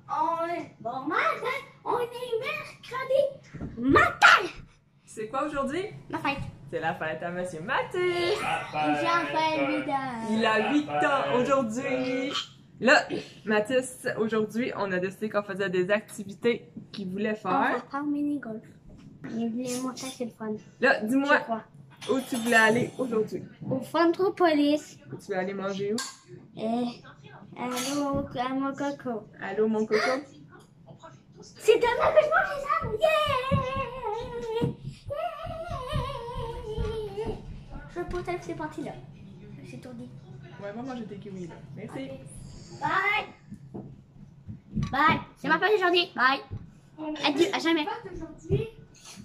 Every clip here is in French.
Bon matin, on est mercredi matin. C'est quoi aujourd'hui? Ma fête. C'est la fête à Monsieur Mathis! J'en fais 8 ans. Il a 8 ans aujourd'hui! Là, Mathis, aujourd'hui, on a décidé qu'on faisait des activités qu'il voulait On va faire. faire mini-golf. Les montagnes, c'est le fun. Là, dis-moi Je crois. où tu voulais aller aujourd'hui. Au Frontropolis. Tu veux aller manger où? Allô, à mon coco. Allô, mon coco? C'est demain que je mange les arbres. Yeah! Je veux pas être ces parties-là. C'est tout dit. Ouais, va manger tes kiwis, là. Merci. Bye! Bye! C'est ma fête aujourd'hui. Bye! Adieu, à jamais. Aujourd'hui.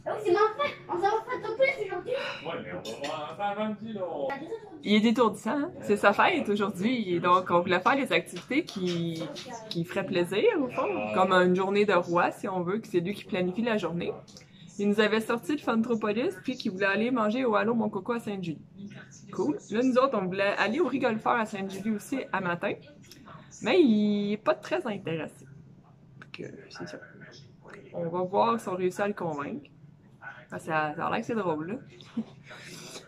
Oh, c'est ma fête. On s'en va faire ton plus aujourd'hui. Ouais, mais on va faire un petit long. Il est étourdissant, hein? C'est sa fête aujourd'hui, et donc on voulait faire les activités qui feraient plaisir, au fond, comme une journée de roi, si on veut, que c'est lui qui planifie la journée. Il nous avait sorti de Frontropolis, puis qu'il voulait aller manger au Allô Mon Coco à Sainte-Julie. Cool. Là, nous autres, on voulait aller au Rigolfeur à Sainte-Julie aussi à matin, mais il n'est pas très intéressé. Fait que c'est ça. On va voir si on réussit à le convaincre. Ça a l'air que c'est drôle, là.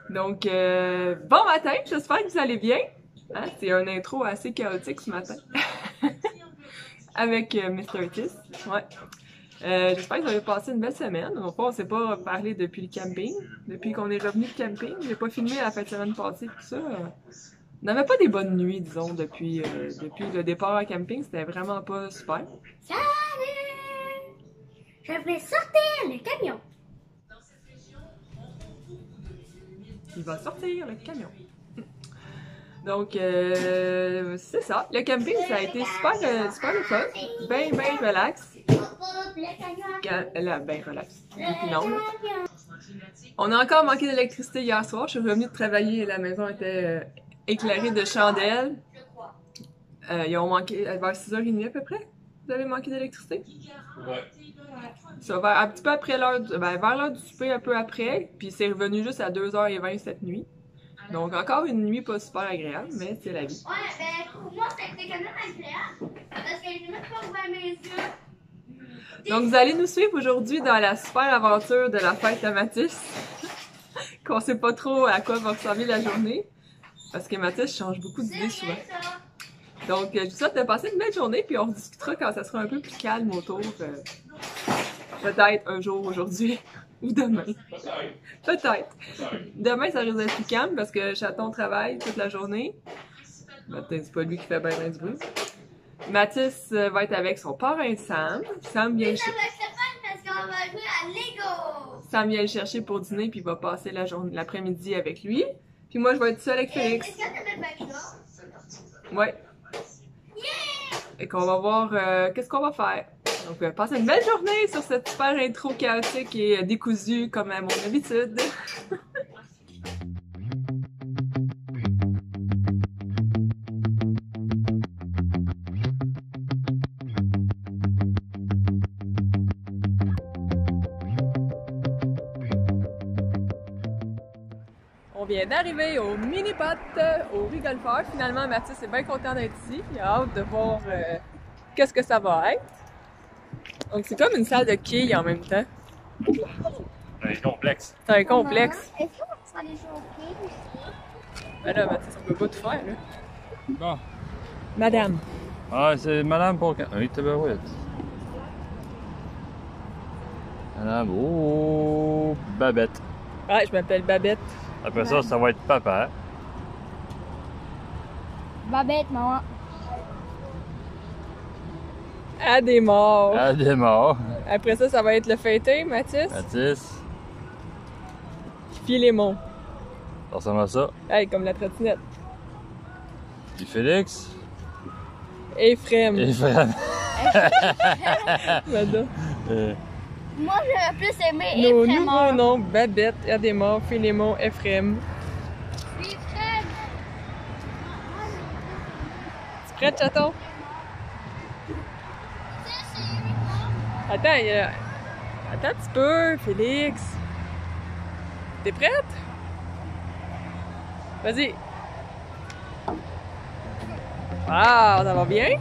Donc, bon matin, j'espère que vous allez bien. Hein? C'est un intro assez chaotique ce matin. Avec Mr. Tis. Ouais. J'espère que vous avez passé une belle semaine. Au fond, on ne s'est pas parlé depuis le camping. Depuis qu'on est revenu de camping. J'ai pas filmé la fin de semaine passée, tout ça. On n'avait pas des bonnes nuits, disons, depuis le départ à camping. C'était vraiment pas super. Salut! Je vais sortir le camion. Il va sortir le camion. Donc, c'est ça. Le camping, ça a été super le fun. Ben relax. Ben relax. Non, là. On a encore manqué d'électricité hier soir. Je suis revenue de travailler et la maison était éclairée de chandelles. Ils ont manqué vers 6h30 à peu près. Vous avez manqué d'électricité? Ouais. Ça va un petit peu après l'heure, vers l'heure du souper, un peu après, puis c'est revenu juste à 2h20 cette nuit. Donc encore une nuit pas super agréable, mais c'est la vie. Ouais, ben pour moi, c'était quand même agréable. Parce que je n'ai même pas ouvert mes yeux. Donc vous allez nous suivre aujourd'hui dans la super aventure de la fête à Mathis. Qu'on sait pas trop à quoi va ressembler la journée. Parce que Mathis change beaucoup d'idées souvent. Donc je vous souhaite de passer une belle journée, puis on discutera quand ça sera un peu plus calme autour. Peut-être un jour aujourd'hui ou demain. Peut-être. Demain, ça risque d'être plus calme parce que Chaton travaille toute la journée. C'est pas lui qui fait bien du bruit. Mathis va être avec son parrain Sam. Sam vient le chercher pour dîner puis il va passer l'après-midi avec lui. Puis moi, je vais être seule avec Félix. Est-ce que tu as le bac là? Ouais. Et qu'on va voir qu'est-ce qu'on va faire. Donc, passez une belle journée sur cette super intro chaotique et décousue comme à mon habitude. On vient d'arriver au mini-pot au Rigolfeur. Finalement, Mathis est bien content d'être ici. Il a hâte de voir qu'est-ce que ça va être. Donc, c'est comme une salle de quilles en même temps. Un complexe. C'est un complexe. Est-ce qu'on va aller jouer au quai aussi? Ben là, Mathis, on peut pas tout faire, là. Bon. Madame. Ah, c'est madame pour... Oui, t'es bien ouais. Madame, oh, Babette. Ouais, je m'appelle Babette. Après ça, ça va être papa. Babette, maman. À des morts. À des morts. Après ça, ça va être le fêté, Mathis. Mathis. Philémon. Ça ressemble à ça. Hey, comme la trottinette. Puis Félix. Éphrem. Et frère. Voilà. Moi, j'aurais plus aimé Nos Éphrem. nouveaux noms, Babette, Adémor, Philémon, Éphrem. Éphrem. Tu es prête, chaton? Attends, attends un petit peu, Félix. T'es prête? Vas-y. Ah, ça va bien?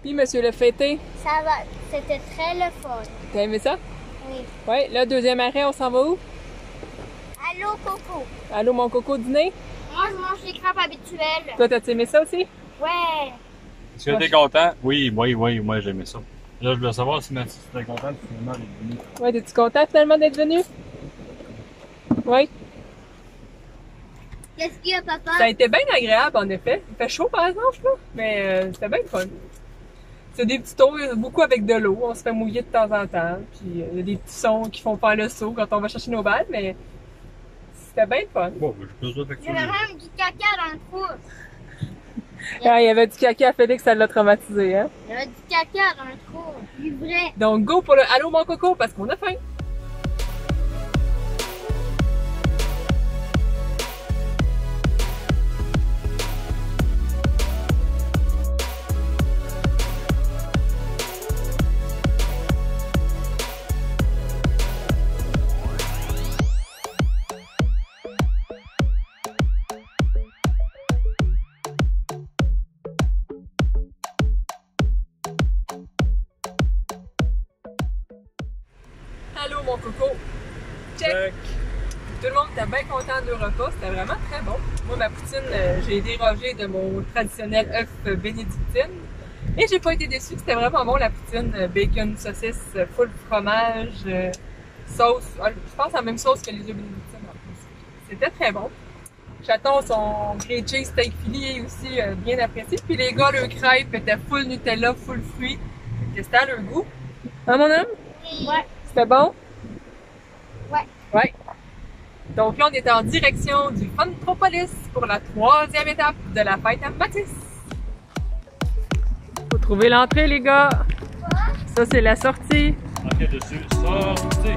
Puis, monsieur le fêté, Ça va, c'était très le fun. t'as aimé ça? Oui. Ouais, là, deuxième arrêt, on s'en va où? Allô, Coco. Allô, mon coco dîner? Moi, je mange les crêpes habituelles. Toi, t'as aimé ça aussi? Ouais. Est-ce que t'es content? Oui, moi j'ai aimé ça. Là, je voulais savoir si Mathis était content de finalement d'être venu. Ouais, t'es-tu content finalement d'être venu? Oui. Qu'est-ce qu'il y a, papa? Ça a été bien agréable, en effet. Il fait chaud, par exemple, là, mais c'était bien fun. C'est des petits tours, beaucoup avec de l'eau. On se fait mouiller de temps en temps. Puis il y a des petits sons qui font faire le saut quand on va chercher nos balles, mais c'était bien fun. Bon, je peux ça Il y avait même du caca dans le trou. Ah, il y avait du caca à Félix, ça l'a traumatisé, hein? Il y avait du caca dans le trou. Du vrai. Donc, go pour le Allô, mon coco, parce qu'on a faim. Allô, mon coco. Check. Tout le monde était bien content de repas. C'était vraiment très bon. Moi, ma poutine, j'ai dérogé de mon traditionnel œuf bénédictine. Et j'ai pas été déçue. C'était vraiment bon, la poutine. Bacon, saucisse, full fromage, sauce. Je pense à la même sauce que les œufs bénédictines en plus. C'était très bon. Chaton, son grilled cheese steak Philly aussi bien apprécié. Puis les gars, le crêpe était full Nutella, full fruits. C'était à leur goût. Hein, mon homme? Ouais. C'était bon? Ouais. Ouais. Donc là, on est en direction du Funtropolis pour la 3e étape de la fête à Mathis. Faut trouver l'entrée, les gars. Ça, c'est la sortie. Ok, dessus, sortez.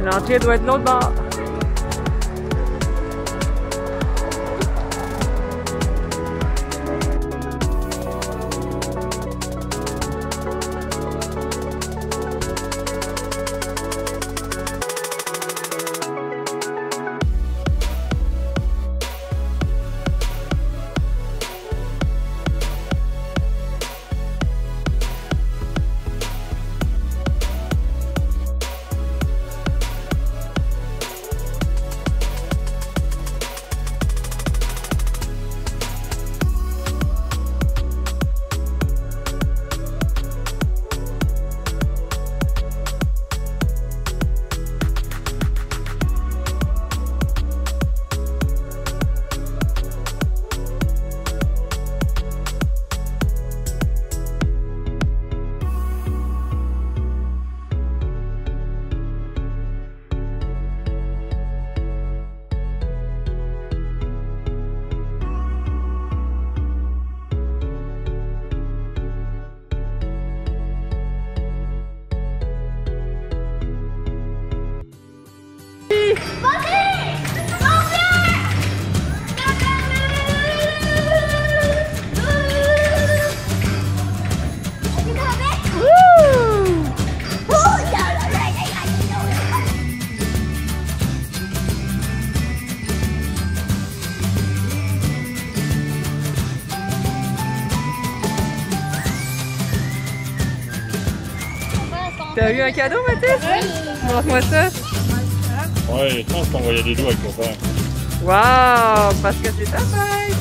L'entrée doit être de l'autre bord. T'as eu un cadeau, Mathis? Oui. Montre-moi ça. Ouais, je pense qu'on va y aller d'où avec ton frère. Wow! Parce que c'est ta fête!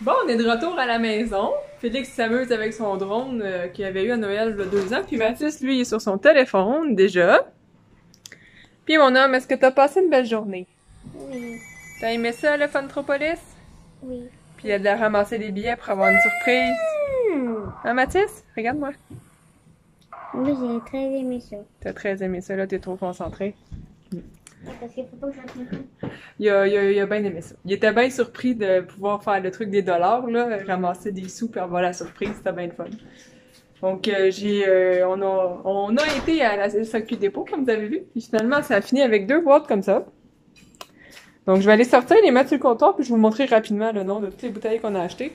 Bon, on est de retour à la maison. Félix s'amuse avec son drone qu'il avait eu à Noël il y a 2 ans. Puis Mathis, lui, il est sur son téléphone déjà. Puis mon homme, est-ce que t'as passé une belle journée? Oui. T'as aimé ça, le Funtropolis? Oui. Puis il a de la ramasser des billets pour avoir une surprise. Hein, Mathis? Regarde-moi. Oui, j'ai très aimé ça. T'as très aimé ça, là, t'es trop concentré. Parce qu'il faut pas que je Il a bien aimé ça. Il était bien surpris de pouvoir faire le truc des dollars, là, ramasser des sous puis avoir la surprise, c'était bien le fun. Donc, on a été à la SAQ Dépôt, comme vous avez vu, puis finalement, ça a fini avec 2 boîtes comme ça. Donc, je vais aller sortir, les mettre sur le comptoir, puis je vais vous montrer rapidement le nom de toutes les bouteilles qu'on a achetées.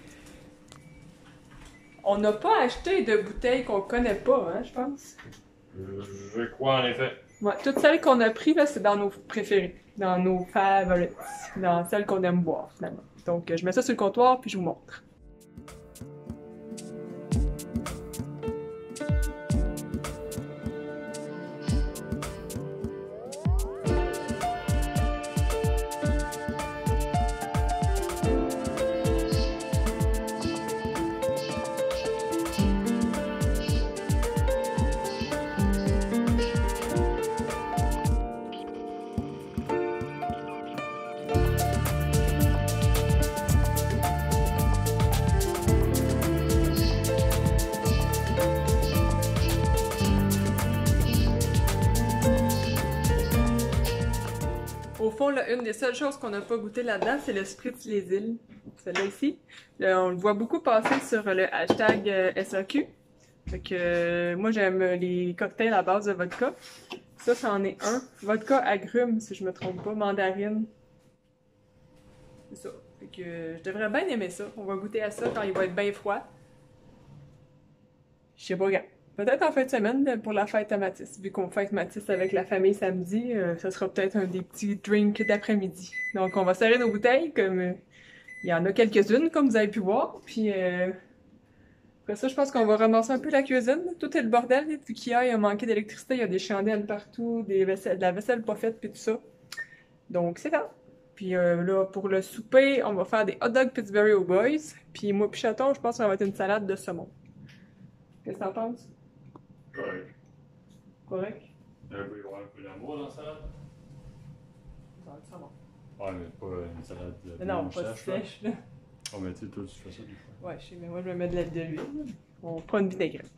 On n'a pas acheté de bouteilles qu'on connaît pas, hein, je pense. Je crois en effet. Ouais, toutes celles qu'on a prises, là, c'est dans nos préférés, dans nos favorites, dans celles qu'on aime boire, finalement. Donc, je mets ça sur le comptoir, puis je vous montre. Au fond, là, une des seules choses qu'on n'a pas goûté là-dedans, c'est le Spritz Les Îles. Celle-là ici. Là, on le voit beaucoup passer sur le hashtag SAQ. Fait que moi, j'aime les cocktails à base de vodka. Ça, c'en est un. Vodka agrumes, si je me trompe pas. Mandarine. C'est ça. Fait que je devrais bien aimer ça. On va goûter à ça quand il va être bien froid. Je sais pas quand. Peut-être en fin de semaine pour la fête à Mathis. Vu qu'on fête Mathis avec la famille samedi, ça sera peut-être un des petits drinks d'après-midi. Donc on va serrer nos bouteilles comme il y en a quelques-unes comme vous avez pu voir. Puis après ça, je pense qu'on va ramasser un peu la cuisine. Tout est le bordel. Vu qu'il y a manqué d'électricité, il y a des chandelles partout, de la vaisselle pas faite puis tout ça. Donc c'est ça. Puis là, pour le souper, on va faire des hot dogs Pittsburgh aux boys. Puis moi puis Chaton, je pense qu'on va mettre une salade de saumon. Qu'est-ce que t'en penses? Correct. Correct? Il va y avoir un peu d'amour dans la salade. Ça va être saumon. Ouais, mais pas une salade de Non, pas sèche, là. Oh, mais tu sais, toi, tu fais ça des fois. Ouais, je sais, mais moi, je vais mettre de l'huile. On prend une vinaigrette.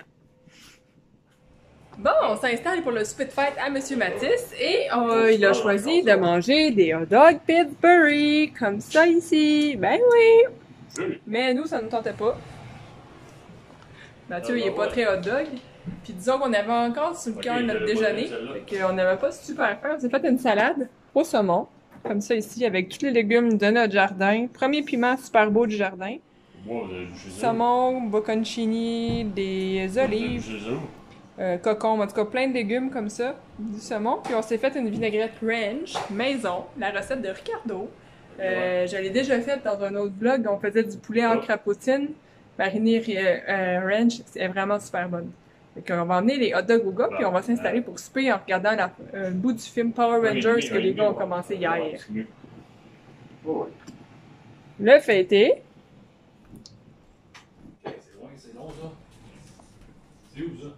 Bon, on s'installe pour le souper de fête à Monsieur Mathis et il a choisi de manger des hot dogs Pittsburgh, comme ça ici. Ben oui! Mais nous, ça ne nous tentait pas. Mathieu, il est pas très hot dog. Puis disons qu'on avait encore sur le cœur notre déjeuner. Fait qu'on n'avait pas super faim. On s'est fait une salade au saumon, comme ça ici, avec tous les légumes de notre jardin. Premier piment super beau du jardin. Saumon, bocconcini, des olives, cocon, en tout cas plein de légumes comme ça, du saumon. Puis on s'est fait une vinaigrette ranch maison, la recette de Ricardo. Je l'ai déjà faite dans un autre vlog. On faisait du poulet en crapautine. Mariné ranch, c'est vraiment super bonne. Fait on va emmener les hot dogs au gars, puis on va s'installer pour souper en regardant le bout du film Power Rangers que les gars ont commencé hier. Le fêté. C'est long, ça. C'est où, ça?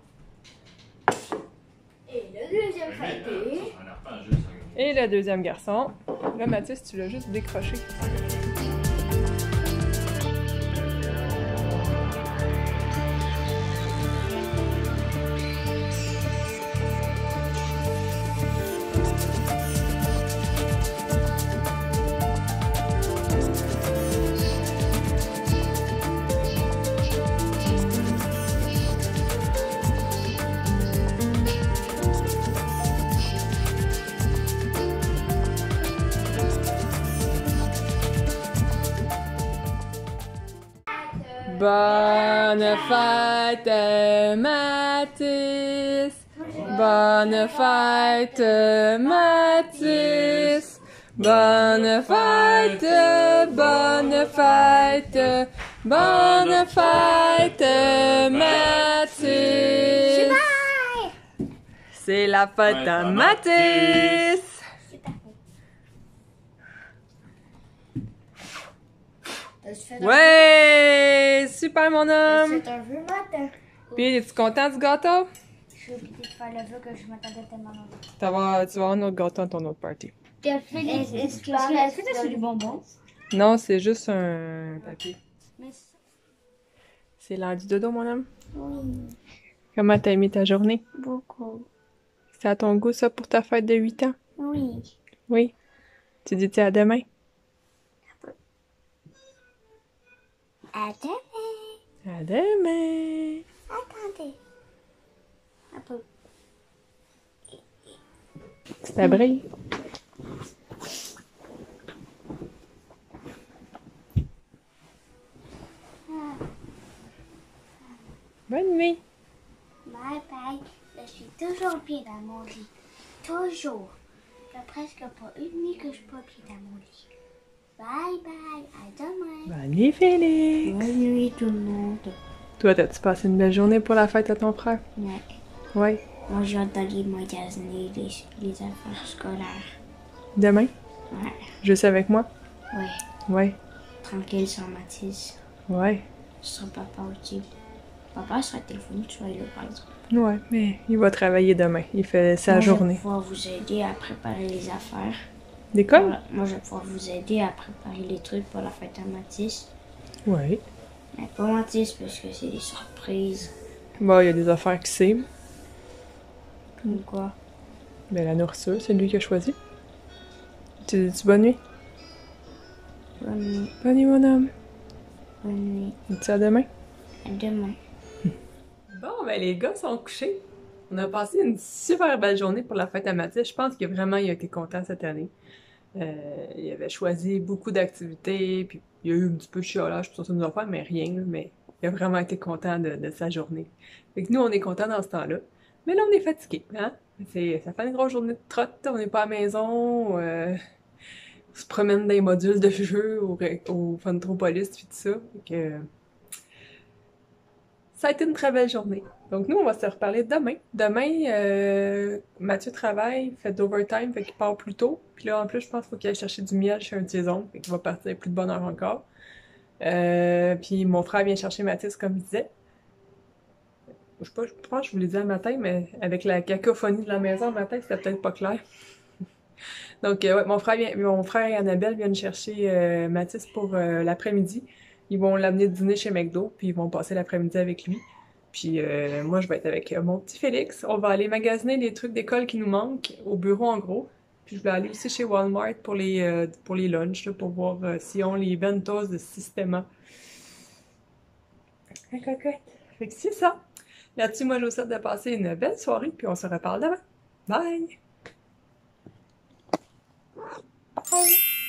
Et le deuxième fêté. Et le deuxième garçon. Là, Mathis, tu l'as juste décroché. Bonne fête, Mathis! Bonne fête, Mathis! Bonne fête, bonne fête, bonne fête, Mathis! C'est la fête à Mathis! Ouais! Super, mon homme! C'est un vœu matin. Puis, es-tu content du gâteau? Je suis obligée de faire le vœu que je m'attendais tellement longtemps. Tu vas avoir un autre gâteau dans ton autre party. Est-ce que c'est du bonbon? Non, c'est juste un papier. Mais C'est l'heure du dodo, mon homme. oui, Comment t'as aimé ta journée? beaucoup. C'est à ton goût, ça, pour ta fête de 8 ans? Oui. Oui. Tu dis à demain? À demain. À demain! Attendez. Un peu. Ça brille. Bonne nuit! Bye bye. Je suis toujours bien dans mon lit. Toujours. Il y a presque pas une nuit que je suis pas bien dans mon lit. Bye bye. À demain. Bonne nuit, Félix! Bonne nuit tout le monde. Toi, t'as-tu passé une belle journée pour la fête à ton frère? Ouais. Oui. Moi, j'ai hâte d'aller magasiner les affaires scolaires. Demain? Ouais. Juste avec moi? Ouais. Ouais. Tranquille sans Mathis. Ouais. Sans papa aussi. Papa sera téléphoné, tu vas aller par exemple. Ouais, mais il va travailler demain. Il fait sa Moi, journée. Je vais pouvoir vous aider à préparer les affaires. D'école? Voilà. Moi, je vais pouvoir vous aider à préparer les trucs pour la fête à Mathis. Oui. Mais pas Mathis parce que c'est des surprises. Bon, il y a des affaires qui sait. Comme quoi? Mais la nourriture, c'est lui qui a choisi. Tu dis bonne nuit? Bonne nuit. Bonne nuit, mon homme. Bonne nuit. Dis à demain? À demain. Bon, ben les gars sont couchés. On a passé une super belle journée pour la fête à Mathis. Je pense que vraiment il a été content cette année. Il avait choisi beaucoup d'activités, puis il y a eu un petit peu de chiolage pour ça nos enfants, mais rien, là, mais il a vraiment été content de sa journée. Fait que nous, on est contents dans ce temps-là. Mais là, on est fatigués, hein? Ça fait une grosse journée de trotte, on n'est pas à la maison, on se promène dans les modules de jeu au Funtropolis, puis tout ça. Fait que, ça a été une très belle journée. Donc nous, on va se reparler demain. Demain, Mathieu travaille, fait d'overtime, fait qu'il part plus tôt. Puis là, en plus, je pense qu'il faut qu'il aille chercher du miel chez un de ses oncles, fait qu'il va partir plus de bonne heure encore. Puis mon frère vient chercher Mathis, comme il disait. Je sais pas, je pense que je vous l'ai dit un matin, mais avec la cacophonie de la maison le matin, c'était peut-être pas clair. Donc, ouais, mon frère et Annabelle viennent chercher Mathis pour l'après-midi. Ils vont l'amener dîner chez McDo, puis ils vont passer l'après-midi avec lui. Puis moi, je vais être avec mon petit Félix. On va aller magasiner les trucs d'école qui nous manquent, au bureau en gros. Puis je vais aller aussi chez Walmart pour les lunchs, là, pour voir s'ils ont les bentos de Systema. Fait que c'est ça. Là-dessus, moi, je vous souhaite de passer une belle soirée, puis on se reparle demain. Bye! Bye!